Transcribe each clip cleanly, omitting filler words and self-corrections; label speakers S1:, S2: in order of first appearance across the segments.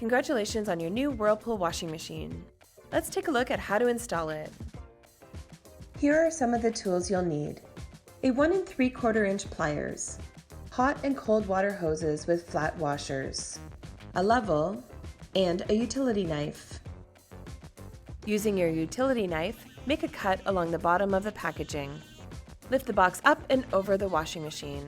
S1: Congratulations on your new Whirlpool washing machine. Let's take a look at how to install it.
S2: Here are some of the tools you'll need. A 1 3/4 inch pliers, hot and cold water hoses with flat washers, a level, and a utility knife.
S1: Using your utility knife, make a cut along the bottom of the packaging. Lift the box up and over the washing machine.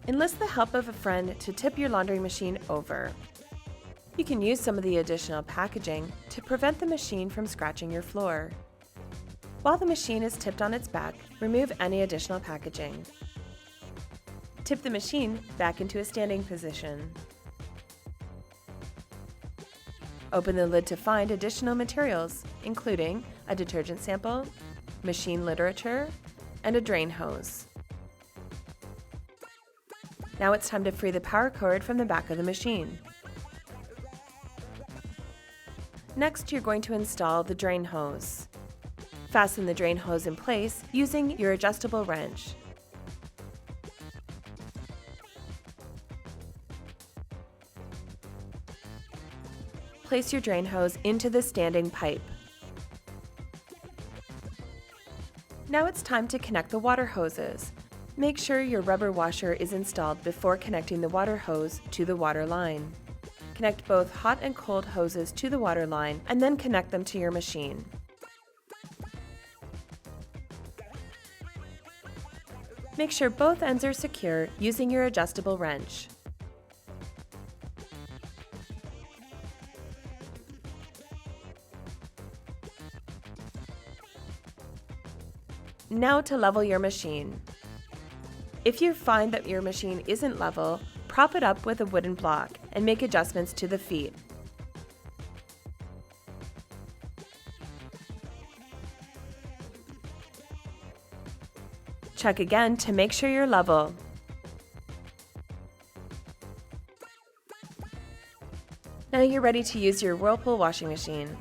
S1: Enlist the help of a friend to tip your laundry machine over. You can use some of the additional packaging to prevent the machine from scratching your floor. While the machine is tipped on its back, remove any additional packaging. Tip the machine back into a standing position. Open the lid to find additional materials, including a detergent sample, machine literature, and a drain hose. Now it's time to free the power cord from the back of the machine. Next, you're going to install the drain hose. Fasten the drain hose in place using your adjustable wrench. Place your drain hose into the standing pipe. Now it's time to connect the water hoses. Make sure your rubber washer is installed before connecting the water hose to the water line. Connect both hot and cold hoses to the water line and then connect them to your machine. Make sure both ends are secure using your adjustable wrench. Now to level your machine. If you find that your machine isn't level, prop it up with a wooden block and make adjustments to the feet. Check again to make sure you're level. Now you're ready to use your Whirlpool washing machine.